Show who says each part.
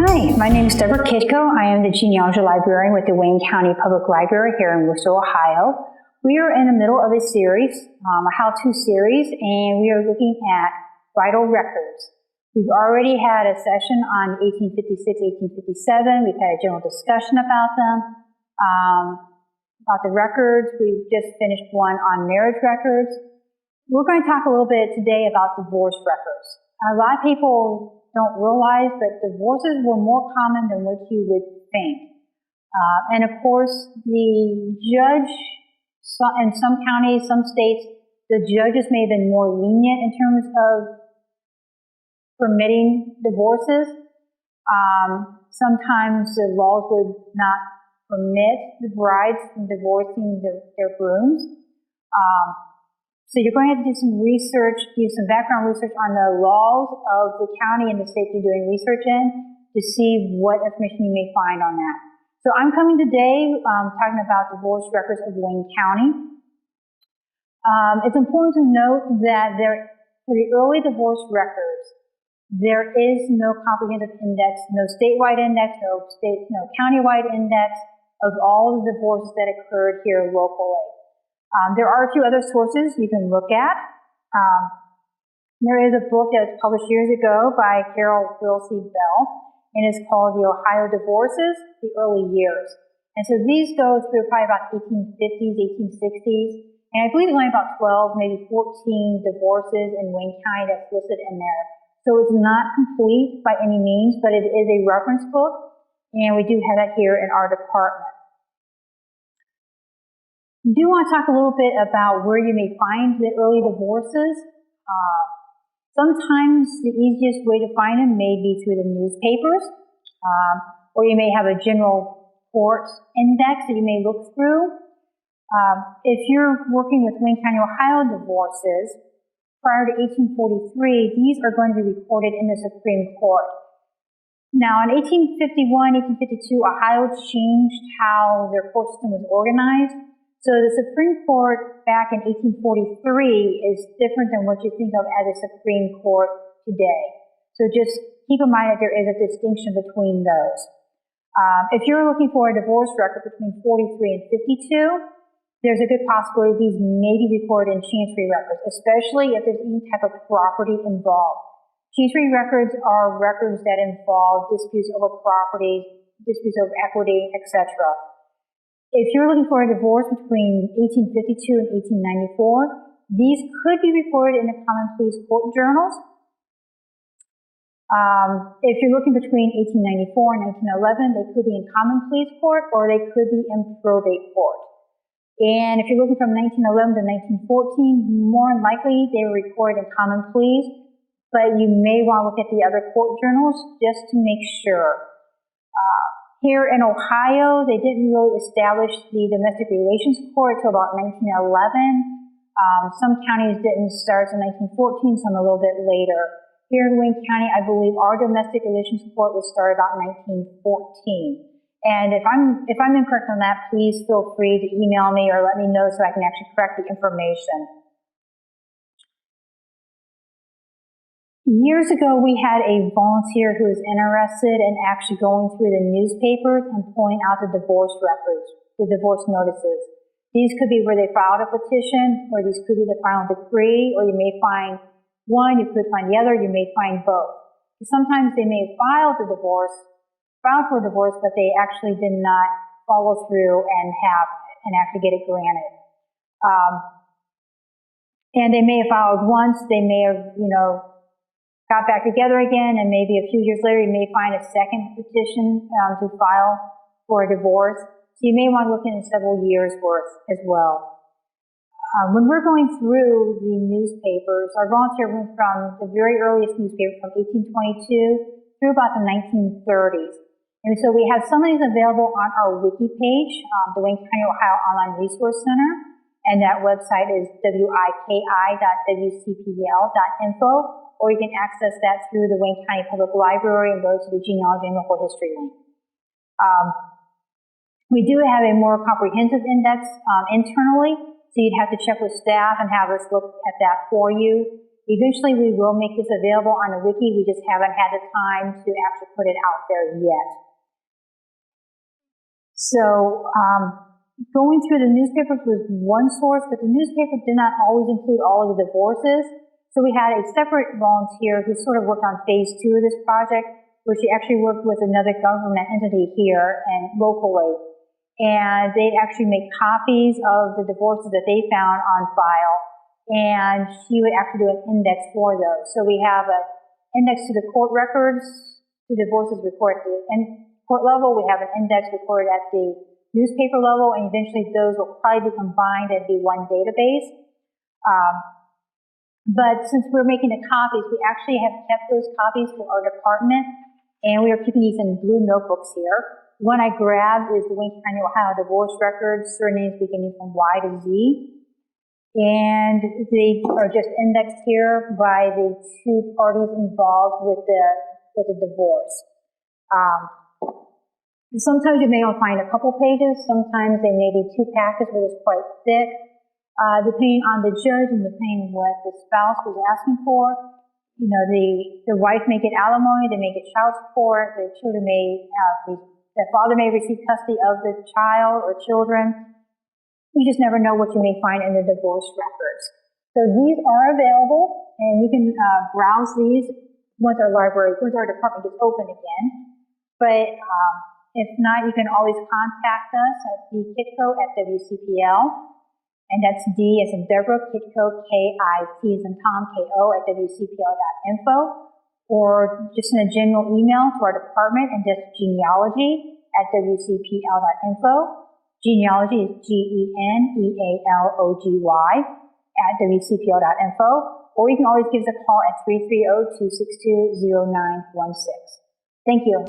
Speaker 1: Hi, my name is Deborah Kitko. I am the genealogy librarian with the Wayne County Public Library here in Worcester, Ohio. We are in the middle of a series, a how-to series, and we are looking at vital records. We've already had a session on 1856, 1857. We've had a general discussion about them, about the records. We've just finished one on marriage records. We're going to talk a little bit today about divorce records. A lot of people don't realize, but divorces were more common than what you would think. And of course, the judge, in some counties, some states, the judges may have been more lenient in terms of permitting divorces. Sometimes the laws would not permit the brides from divorcing their grooms. So you're going to have to do some research, do some background research on the laws of the county and the state you're doing research in to see what information you may find on that. So I'm coming today talking about divorce records of Wayne County. It's important to note that for the early divorce records, there is no comprehensive index, no statewide index, no countywide index of all the divorces that occurred here locally. There are a few other sources you can look at. There is a book that was published years ago by Carol Wilsey Bell, and it's called The Ohio Divorces, The Early Years. And so these go through probably about 1850s, 1860s, and I believe there's only about 12, maybe 14 divorces in Wayne County that's listed in there. So it's not complete by any means, but it is a reference book, and we do have that here in our department. I do want to talk a little bit about where you may find the early divorces. Sometimes the easiest way to find them may be through the newspapers, or you may have a general court index that you may look through. If you're working with Wayne County, Ohio divorces, prior to 1843, these are going to be recorded in the Supreme Court. Now, in 1851, 1852, Ohio changed how their court system was organized. So the Supreme Court back in 1843 is different than what you think of as a Supreme Court today. So just keep in mind that there is a distinction between those. If you're looking for a divorce record between 43 and 52, there's a good possibility these may be recorded in chancery records, especially if there's any type of property involved. Chancery records are records that involve disputes over property, disputes over equity, etc. If you're looking for a divorce between 1852 and 1894, these could be recorded in the Common Pleas Court journals. If you're looking between 1894 and 1911, they could be in Common Pleas Court or they could be in Probate Court. And if you're looking from 1911 to 1914, more than likely they were recorded in Common Pleas, but you may want to look at the other court journals just to make sure. Here in Ohio, they didn't really establish the domestic relations court until about 1911. Some counties didn't start until 1914, some a little bit later. Here in Wayne County, I believe our domestic relations court was started about 1914. And if I'm incorrect on that, please feel free to email me or let me know so I can actually correct the information. Years ago, we had a volunteer who was interested in actually going through the newspapers and pulling out the divorce records, the divorce notices. These could be where they filed a petition, or these could be the final decree, or you may find one, you could find the other, you may find both. Sometimes they may have filed for a divorce, but they actually did not follow through and actually get it granted. And they may have filed once, they may have, got back together again, and maybe a few years later you may find a second petition to file for a divorce. So you may want to look into several years' worth as well. When we're going through the newspapers, our volunteer went from the very earliest newspaper from 1822 through about the 1930s. And so we have some of these available on our wiki page, the Wayne County, Ohio Online Resource Center, and that website is wiki.wcpl.info. Or you can access that through the Wayne County Public Library and go to the Genealogy and Local History link. We do have a more comprehensive index internally, so you'd have to check with staff and have us look at that for you. Eventually, we will make this available on a wiki. We just haven't had the time to actually put it out there yet. So going through the newspapers was one source, but the newspaper did not always include all of the divorces. So we had a separate volunteer who sort of worked on phase 2 of this project, where she actually worked with another government entity here and locally. And they'd actually make copies of the divorces that they found on file, and she would actually do an index for those. So we have an index to the court records, the divorces recorded at the court level. We have an index recorded at the newspaper level, and eventually those will probably be combined and be one database. But since we're making the copies, we actually have kept those copies for our department, and we are keeping these in blue notebooks here. The one I grabbed is the Wayne County, Ohio divorce records, surnames beginning from Y to Z. And they are just indexed here by the two parties involved with the divorce. Sometimes you may only find a couple pages. Sometimes they may be 2 packets, but it's quite thick. Depending on the judge and depending on what the spouse was asking for, the wife may get alimony, they may get child support, the children the father may receive custody of the child or children. You just never know what you may find in the divorce records. So these are available, and you can browse these once our department gets open again. But if not, you can always contact us at dkitco@WCPL, and that's D as in Deborah, Kitco, K-I-T as in Tom, K-O @WCPL.info, or just send a general email to our department and just genealogy@WCPL.info. Genealogy is GENEALOGY @WCPL.info, or you can always give us a call at 330-262-0916. Thank you.